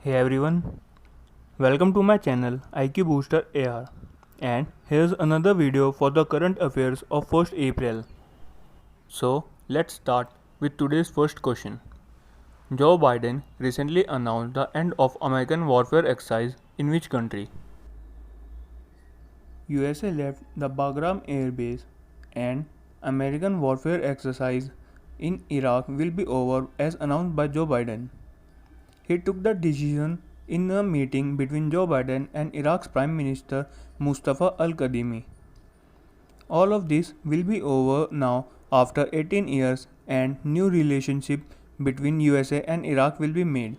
Hey everyone, welcome to my channel IQ Booster AR, and here's another video for the current affairs of 1st April. So let's start with today's first question. Joe Biden recently announced the end of American warfare exercise in which country? USA left the Bagram Air Base and American warfare exercise in Iraq will be over as announced by Joe Biden. He took the decision in a meeting between Joe Biden and Iraq's Prime Minister Mustafa al Kadhimi. All of this will be over now after 18 years and new relationship between USA and Iraq will be made.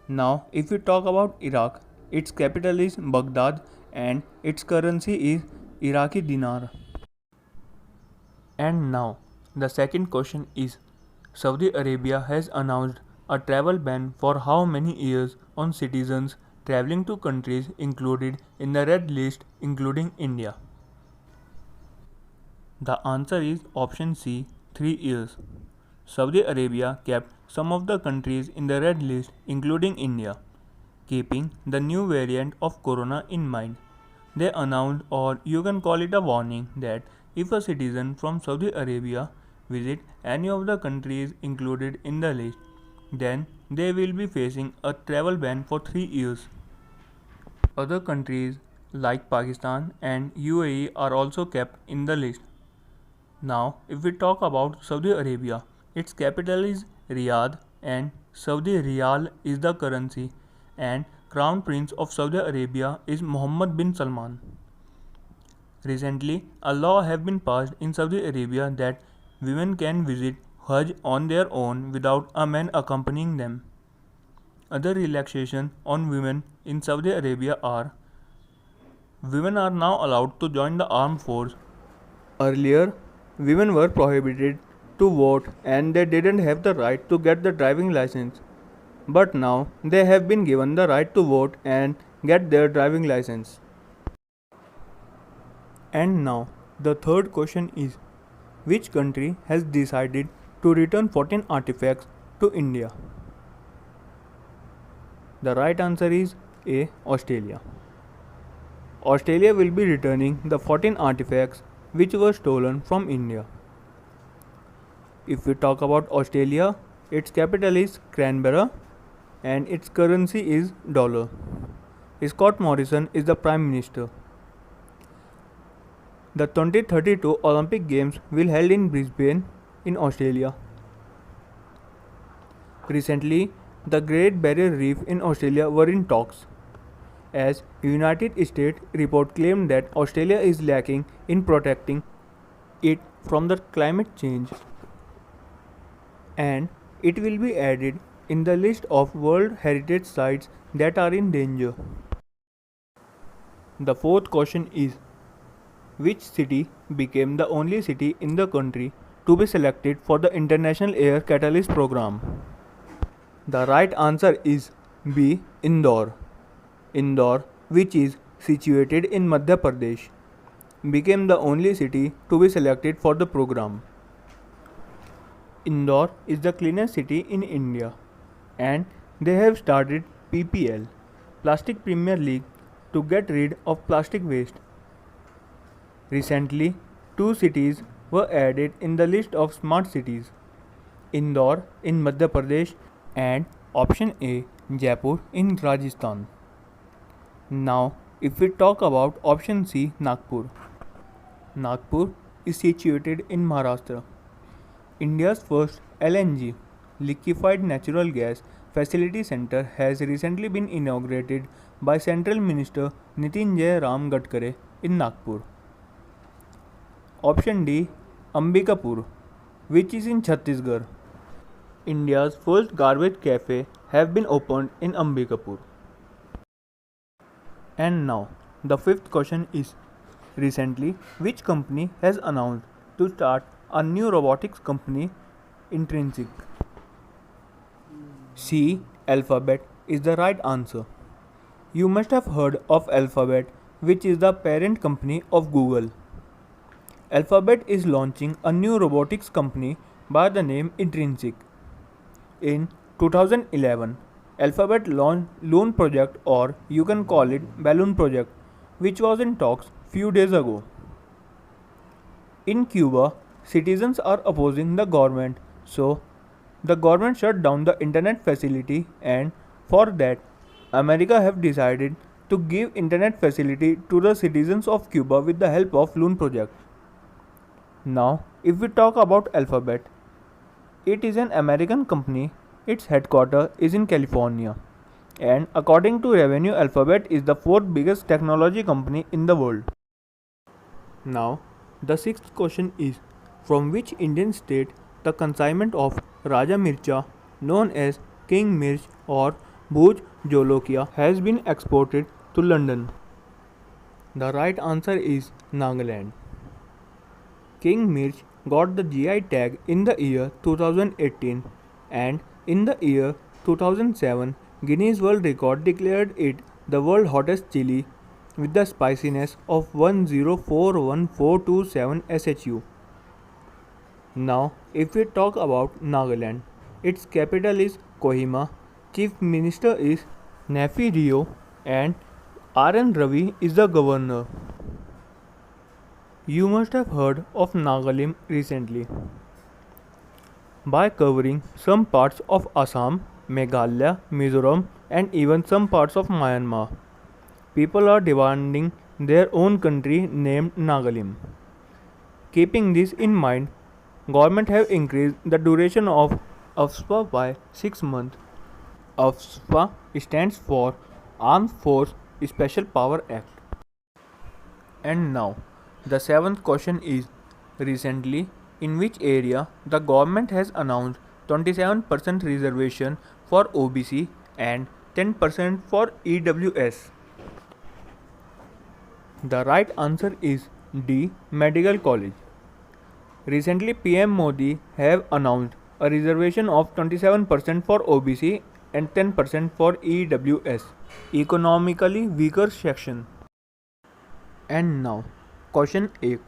Now, if we talk about Iraq, its capital is Baghdad and its currency is Iraqi dinar. And now, the second question is Saudi Arabia has announced a travel ban for how many years on citizens traveling to countries included in the red list, including India? The answer is option C, 3 years. Saudi Arabia kept some of the countries in the red list, including India, keeping the new variant of corona in mind. They announced, or you can call it a warning, that if a citizen from Saudi Arabia visit any of the countries included in the list, then they will be facing a travel ban for 3 years. Other countries like Pakistan and UAE are also kept in the list. Now, if we talk about Saudi Arabia, its capital is Riyadh and Saudi Riyal is the currency, and Crown Prince of Saudi Arabia is Mohammed bin Salman. Recently, a law has been passed in Saudi Arabia that women can visit Hajj on their own without a man accompanying them. Other relaxations on women in Saudi Arabia are: women are now allowed to join the armed force. Earlier, women were prohibited to vote and they didn't have the right to get the driving license. But now they have been given the right to vote and get their driving license. And now, the third question is which country has decided to return 14 artifacts to India? The right answer is A. Australia. Australia will be returning the 14 artifacts which were stolen from India. If we talk about Australia, its capital is Canberra and its currency is dollar. Scott Morrison is the Prime Minister. The 2032 Olympic Games will held in Brisbane in Australia. Recently, the Great Barrier Reef in Australia were in talks, as United States report claimed that Australia is lacking in protecting it from the climate change, and it will be added in the list of World Heritage Sites that are in danger. The fourth question is which city became the only city in the country to be selected for the International Air Catalyst program? The right answer is B. Indore. Indore, which is situated in Madhya Pradesh, became the only city to be selected for the program. Indore is the cleanest city in India, and they have started PPL, Plastic Premier League, to get rid of plastic waste. Recently, two cities were added in the list of smart cities: Indore in Madhya Pradesh and option A, Jaipur in Rajasthan. Now, if we talk about option C, Nagpur. Nagpur is situated in Maharashtra. India's first LNG, liquefied natural gas facility center has recently been inaugurated by Central Minister Nitin Ram Gadkari in Nagpur. Option D, Ambikapur, which is in Chhattisgarh. India's first garbage cafe have been opened in Ambikapur. And now, the fifth question is recently, which company has announced to start a new robotics company, Intrinsic? C. Alphabet is the right answer. You must have heard of Alphabet, which is the parent company of Google. Alphabet is launching a new robotics company by the name Intrinsic. In 2011, Alphabet launched Loon Project, or you can call it Balloon Project, which was in talks few days ago. In Cuba, citizens are opposing the government, so the government shut down the internet facility, and for that America have decided to give internet facility to the citizens of Cuba with the help of Loon Project. Now, if we talk about Alphabet, it is an American company. Its headquarters is in California. And according to revenue, Alphabet is the fourth biggest technology company in the world. Now, the sixth question is, from which Indian state the consignment of Raja Mircha, known as King Mirch or Bhuj Jolokia, has been exported to London? The right answer is Nagaland. King Mirch got the GI tag in the year 2018, and in the year 2007 Guinness World Record declared it the world's hottest chili with the spiciness of 1041427 SHU. Now, if we talk about Nagaland, its capital is Kohima, Chief Minister is Nefi Rio, and RN Ravi is the governor. You must have heard of Nagalim recently. By covering some parts of Assam, Meghalaya, Mizoram, and even some parts of Myanmar, people are demanding their own country named Nagalim. Keeping this in mind, government have increased the duration of AFSPA by 6 months. AFSPA stands for Armed Force Special Power Act. And now, the seventh question is, recently, in which area the government has announced 27% reservation for OBC and 10% for EWS? The right answer is D. Medical College. Recently, PM Modi have announced a reservation of 27% for OBC and 10% for EWS, economically weaker section. And now, question 8.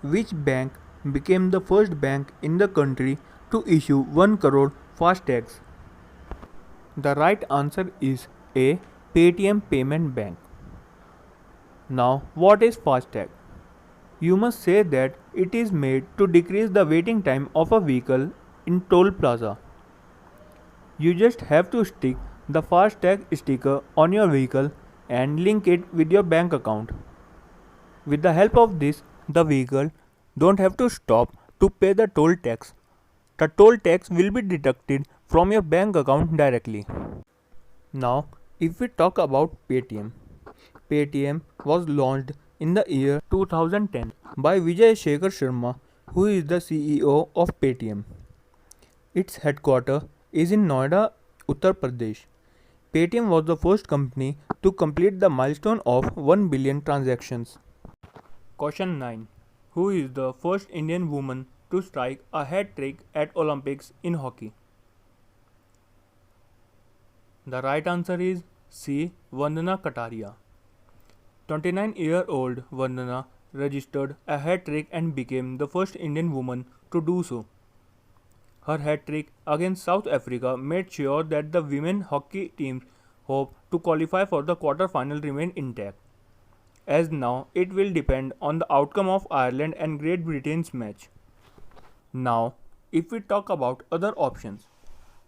Which bank became the first bank in the country to issue 1 crore FASTags? The right answer is A. Paytm Payment Bank. Now, what is FASTag? You must say that it is made to decrease the waiting time of a vehicle in toll plaza. You just have to stick the FASTag sticker on your vehicle and link it with your bank account. With the help of this, the vehicle don't have to stop to pay the toll tax. The toll tax will be deducted from your bank account directly. Now, if we talk about Paytm, Paytm was launched in the year 2010 by Vijay Shekhar Sharma, who is the CEO of Paytm. Its headquarters is in Noida, Uttar Pradesh. Paytm was the first company to complete the milestone of 1 billion transactions. Question 9. Who is the first Indian woman to strike a hat trick at Olympics in hockey? The right answer is C. Vandana Kataria. 29-year-old Vandana registered a hat trick and became the first Indian woman to do so. Her hat trick against South Africa made sure that the women hockey team's hope to qualify for the quarter-final remained intact, as now it will depend on the outcome of Ireland and Great Britain's match. Now, if we talk about other options.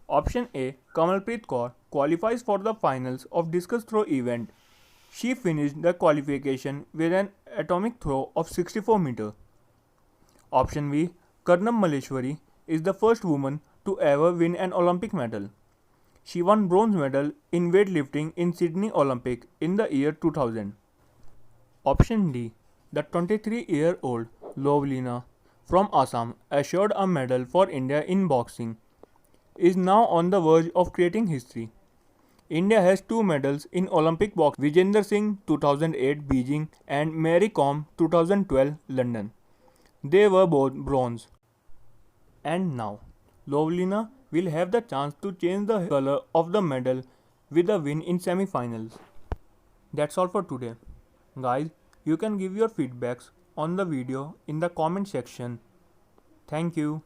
Option A. Kamalpreet Kaur qualifies for the finals of discus throw event. She finished the qualification with an atomic throw of 64 meters. Option B. Karnam Malleshwari is the first woman to ever win an Olympic medal. She won bronze medal in weightlifting in Sydney Olympic in the year 2000. Option D. The 23-year-old Lovlina from Assam assured a medal for India in boxing, is now on the verge of creating history. India has 2 medals in Olympic boxing: Vijender Singh 2008 Beijing and Mary Kom 2012 London. They were both bronze. And now, Lovlina will have the chance to change the color of the medal with a win in semi-finals. That's all for today. Guys, you can give your feedbacks on the video in the comment section. Thank you.